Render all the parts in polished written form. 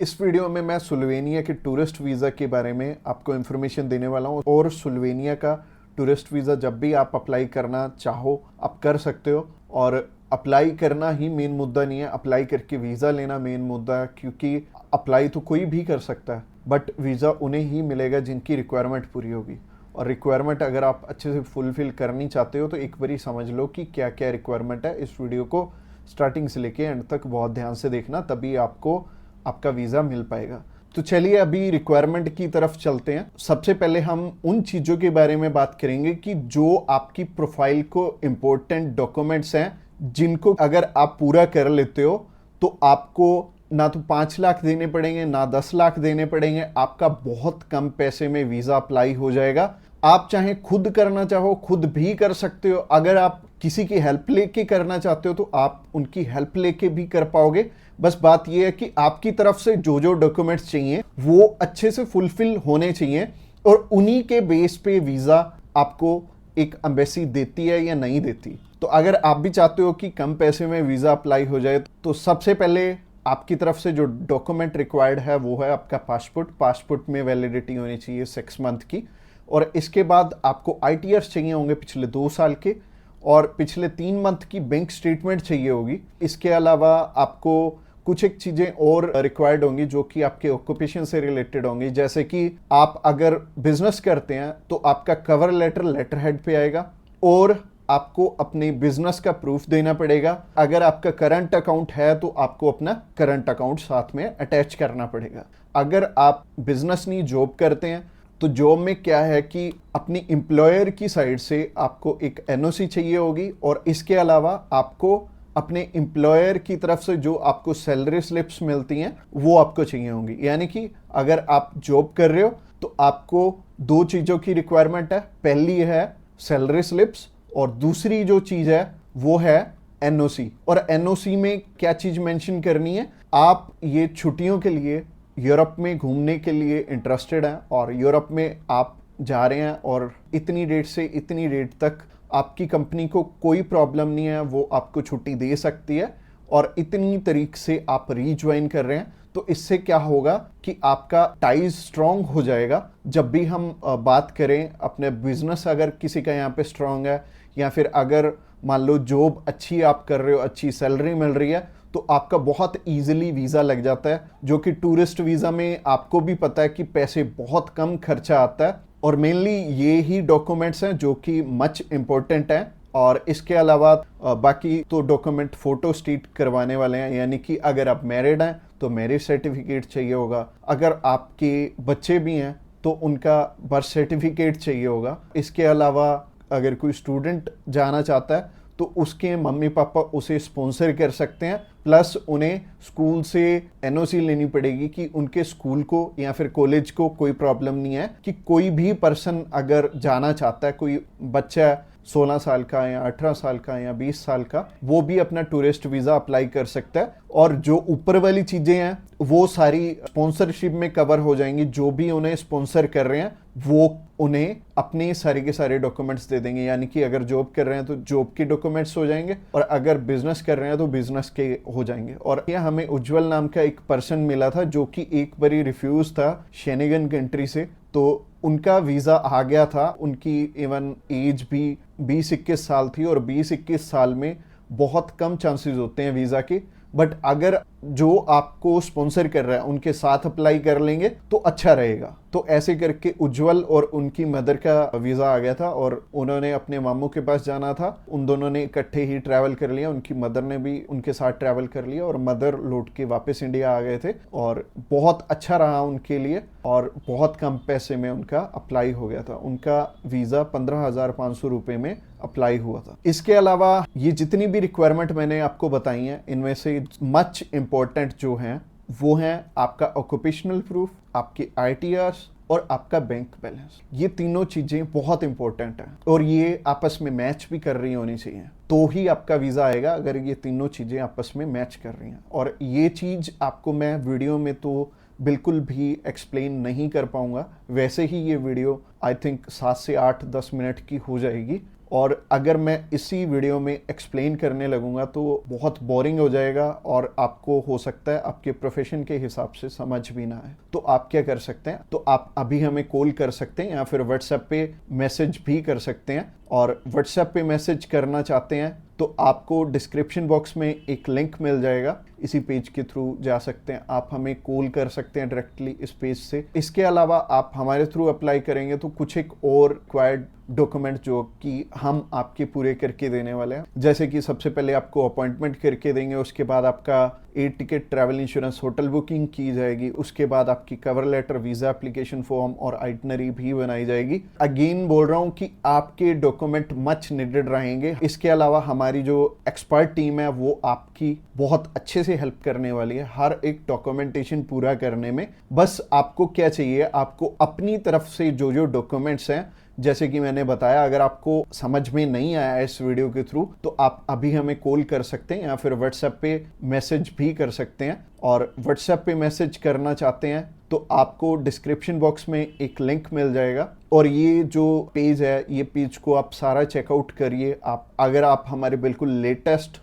इस वीडियो में मैं सुल्वेनिया के टूरिस्ट वीज़ा के बारे में आपको इन्फॉर्मेशन देने वाला हूँ और सुल्वेनिया का टूरिस्ट वीज़ा जब भी आप अप्लाई करना चाहो आप कर सकते हो। और अप्लाई करना ही मेन मुद्दा नहीं है, अप्लाई करके वीज़ा लेना मेन मुद्दा है, क्योंकि अप्लाई तो कोई भी कर सकता है बट वीज़ा उन्हें ही मिलेगा जिनकी रिक्वायरमेंट पूरी होगी। और रिक्वायरमेंट अगर आप अच्छे से फुलफिल करनी चाहते हो तो एक बारी समझ लो कि क्या क्या रिक्वायरमेंट है। इस वीडियो को स्टार्टिंग से लेके एंड तक बहुत ध्यान से देखना, तभी आपको आपका वीज़ा मिल पाएगा। तो चलिए अभी रिक्वायरमेंट की तरफ चलते हैं। सबसे पहले हम उन चीज़ों के बारे में बात करेंगे कि जो आपकी प्रोफाइल को इम्पोर्टेंट डॉक्यूमेंट्स हैं, जिनको अगर आप पूरा कर लेते हो तो आपको ना तो 5 लाख देने पड़ेंगे ना 10 लाख देने पड़ेंगे, आपका बहुत कम पैसे में वीज़ा अप्लाई हो जाएगा। आप चाहे खुद करना चाहो खुद भी कर सकते हो, अगर आप किसी की हेल्प लेके करना चाहते हो तो आप उनकी हेल्प लेके भी कर पाओगे। बस बात यह है कि आपकी तरफ से जो जो डॉक्यूमेंट्स चाहिए वो अच्छे से फुलफिल होने चाहिए और उन्हीं के बेस पे वीज़ा आपको एक एम्बेसी देती है या नहीं देती। तो अगर आप भी चाहते हो कि कम पैसे में वीज़ा अप्लाई हो जाए तो सबसे पहले आपकी तरफ से जो डॉक्यूमेंट रिक्वायर्ड है वो है आपका पासपोर्ट। पासपोर्ट में वैलिडिटी होनी चाहिए 6 मंथ की। और इसके बाद आपको ITRs चाहिए होंगे पिछले 2 साल के, और पिछले 3 मंथ की बैंक स्टेटमेंट चाहिए होगी। इसके अलावा आपको कुछ एक चीज़ें और रिक्वायर्ड होंगी जो कि आपके ऑक्यूपेशन से रिलेटेड होंगी, जैसे कि आप अगर बिजनेस करते हैं तो आपका कवर लेटर लेटर हेड पे आएगा और आपको अपने बिजनेस का प्रूफ देना पड़ेगा। अगर आपका करंट अकाउंट है तो आपको अपना करंट अकाउंट साथ में अटैच करना पड़ेगा। अगर आप बिजनेस नहीं जॉब करते हैं तो जॉब में क्या है कि अपनी एम्प्लॉयर की साइड से आपको एक NOC चाहिए होगी, और इसके अलावा आपको अपने एम्प्लॉयर की तरफ से जो आपको सैलरी स्लिप्स मिलती हैं वो आपको चाहिए होंगी। यानी कि अगर आप जॉब कर रहे हो तो आपको 2 चीज़ों की रिक्वायरमेंट है। पहली है सैलरी स्लिप्स और दूसरी जो चीज़ है वो है NOC। और NOC में क्या चीज़ मेंशन करनी है, आप ये छुट्टियों के लिए यूरोप में घूमने के लिए इंटरेस्टेड हैं और यूरोप में आप जा रहे हैं और इतनी डेट से इतनी डेट तक आपकी कंपनी को कोई प्रॉब्लम नहीं है, वो आपको छुट्टी दे सकती है और इतनी तारीख से आप रीज्वाइन कर रहे हैं। तो इससे क्या होगा कि आपका टाइज स्ट्रॉन्ग हो जाएगा। जब भी हम बात करें अपने बिजनेस, अगर किसी का यहाँ पे स्ट्रॉन्ग है या फिर अगर मान लो जॉब अच्छी आप कर रहे हो, अच्छी सैलरी मिल रही है, तो आपका बहुत इजीली वीज़ा लग जाता है। जो कि टूरिस्ट वीज़ा में आपको भी पता है कि पैसे बहुत कम खर्चा आता है, और मेनली ये ही डॉक्यूमेंट्स हैं जो कि मच इम्पोर्टेंट हैं। और इसके अलावा बाकी तो डॉक्यूमेंट फोटो स्टेट करवाने वाले हैं, यानी कि अगर आप मैरिड हैं तो मैरिज सर्टिफिकेट चाहिए होगा, अगर आपके बच्चे भी हैं तो उनका बर्थ सर्टिफिकेट चाहिए होगा। इसके अलावा अगर कोई स्टूडेंट जाना चाहता है तो उसके मम्मी पापा उसे स्पॉन्सर कर सकते हैं, प्लस उन्हें स्कूल से NOC लेनी पड़ेगी कि उनके स्कूल को या फिर कॉलेज को कोई प्रॉब्लम नहीं है कि कोई भी पर्सन अगर जाना चाहता है, कोई बच्चा 16 साल का या 18 साल का या 20 साल का, वो भी अपना टूरिस्ट वीज़ा अप्लाई कर सकता है। और जो ऊपर वाली चीज़ें हैं वो सारी स्पॉन्सरशिप में कवर हो जाएंगी। जो भी उन्हें स्पॉन्सर कर रहे हैं वो उन्हें अपने सारे के सारे डॉक्यूमेंट्स दे देंगे, यानी कि अगर जॉब कर रहे हैं तो जॉब के डॉक्यूमेंट्स हो जाएंगे और अगर बिजनेस कर रहे हैं तो बिजनेस के हो जाएंगे। और यह हमें उज्जवल नाम का एक पर्सन मिला था जो कि एक बारी रिफ्यूज था शेनेगन कंट्री से, तो उनका वीज़ा आ गया था। उनकी इवन एज भी 20-21 साल थी और 20-21 साल में बहुत कम चांसेस होते हैं वीज़ा के। बट अगर जो आपको स्पॉन्सर कर रहा है उनके साथ अप्लाई कर लेंगे तो अच्छा रहेगा। तो ऐसे करके उज्जवल और उनकी मदर का वीज़ा आ गया था और उन्होंने अपने मामू के पास जाना था। उन दोनों ने इकट्ठे ही ट्रैवल कर लिया, उनकी मदर ने भी उनके साथ ट्रैवल कर लिया और मदर लौट के वापस इंडिया आ गए थे और बहुत अच्छा रहा उनके लिए और बहुत कम पैसे में उनका अप्लाई हो गया था। उनका वीज़ा 15,500 रुपये में अप्लाई हुआ था। इसके अलावा ये जितनी भी रिक्वायरमेंट मैंने आपको बताई हैं, इनमें से मच इम्पोर्टेंट जो हैं वो हैं आपका ऑक्यूपेशनल प्रूफ, आपके ITRs और आपका बैंक बैलेंस। ये तीनों चीज़ें बहुत इंपॉर्टेंट हैं और ये आपस में मैच भी कर रही होनी चाहिए, तो ही आपका वीज़ा आएगा अगर ये तीनों चीज़ें आपस में मैच कर रही हैं। और ये चीज़ आपको मैं वीडियो में तो बिल्कुल भी एक्सप्लेन नहीं कर पाऊंगा, वैसे ही ये वीडियो आई थिंक 7 से 8-10 मिनट की हो जाएगी। और अगर मैं इसी वीडियो में एक्सप्लेन करने लगूंगा तो बहुत बोरिंग हो जाएगा और आपको हो सकता है आपके प्रोफेशन के हिसाब से समझ भी ना आए। तो आप क्या कर सकते हैं, तो आप अभी हमें कॉल कर सकते हैं या फिर व्हाट्सएप पे मैसेज भी कर सकते हैं। और व्हाट्सएप पे मैसेज करना चाहते हैं तो आपको डिस्क्रिप्शन बॉक्स में एक लिंक मिल जाएगा, इसी पेज के थ्रू जा सकते हैं। आप हमें कॉल कर सकते हैं डायरेक्टली इस पेज से। इसके अलावा आप हमारे थ्रू अप्लाई करेंगे तो कुछ एक और रिक्वायर्ड डॉक्यूमेंट जो कि हम आपके पूरे करके देने वाले हैं, जैसे कि सबसे पहले आपको अपॉइंटमेंट करके देंगे, उसके बाद आपका air ticket, travel insurance, hotel booking की जाएगी, उसके बाद आपकी cover letter, visa application form और आइटनरी भी बनाई जाएगी। अगेन बोल रहा हूँ कि आपके डॉक्यूमेंट मच नीडेड रहेंगे। इसके अलावा हमारी जो एक्सपर्ट टीम है वो आपकी बहुत अच्छे से हेल्प करने वाली है हर एक डॉक्यूमेंटेशन पूरा करने में। बस आपको क्या चाहिए, आपको अपनी तरफ से जो जो डॉक्यूमेंट्स हैं, जैसे कि मैंने बताया, अगर आपको समझ में नहीं आया इस वीडियो के थ्रू तो आप अभी हमें कॉल कर सकते हैं या फिर व्हाट्सएप पे मैसेज भी कर सकते हैं। और व्हाट्सएप पे मैसेज करना चाहते हैं तो आपको डिस्क्रिप्शन बॉक्स में एक लिंक मिल जाएगा और ये जो पेज है, ये पेज को आप सारा चेकआउट करिए। आप अगर आप हमारे बिल्कुल लेटेस्ट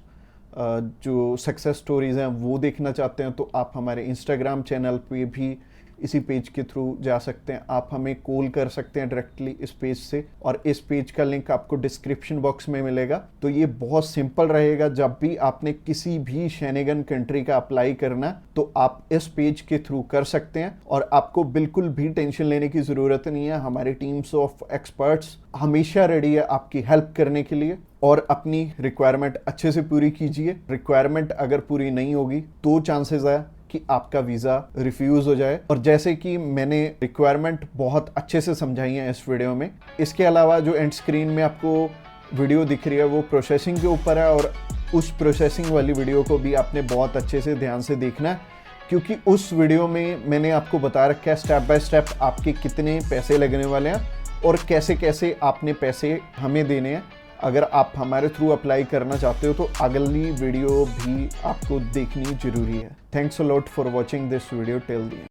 जो सक्सेस स्टोरीज हैं वो देखना चाहते हैं तो आप हमारे इंस्टाग्राम चैनल पे भी इसी पेज के थ्रू जा सकते हैं। आप हमें कॉल कर सकते हैं डायरेक्टली इस पेज से और इस पेज का लिंक आपको डिस्क्रिप्शन बॉक्स में मिलेगा। तो ये बहुत सिंपल रहेगा, जब भी आपने किसी भी शेनेगन कंट्री का अप्लाई करना तो आप इस पेज के थ्रू कर सकते हैं और आपको बिल्कुल भी टेंशन लेने की ज़रूरत नहीं है। हमारी टीम्स ऑफ एक्सपर्ट्स हमेशा रेडी है आपकी हेल्प करने के लिए। और अपनी रिक्वायरमेंट अच्छे से पूरी कीजिए। रिक्वायरमेंट अगर पूरी नहीं होगी तो चांसेस है कि आपका वीज़ा रिफ्यूज़ हो जाए। और जैसे कि मैंने रिक्वायरमेंट बहुत अच्छे से समझाई है इस वीडियो में। इसके अलावा जो एंड स्क्रीन में आपको वीडियो दिख रही है वो प्रोसेसिंग के ऊपर है और उस प्रोसेसिंग वाली वीडियो को भी आपने बहुत अच्छे से ध्यान से देखना है, क्योंकि उस वीडियो में मैंने आपको बता रखा है स्टेप बाय स्टेप आपके कितने पैसे लगने वाले हैं और कैसे कैसे आपने पैसे हमें देने हैं। अगर आप हमारे थ्रू अप्लाई करना चाहते हो तो अगली वीडियो भी आपको देखनी जरूरी है। Thanks a lot for watching this video till the end.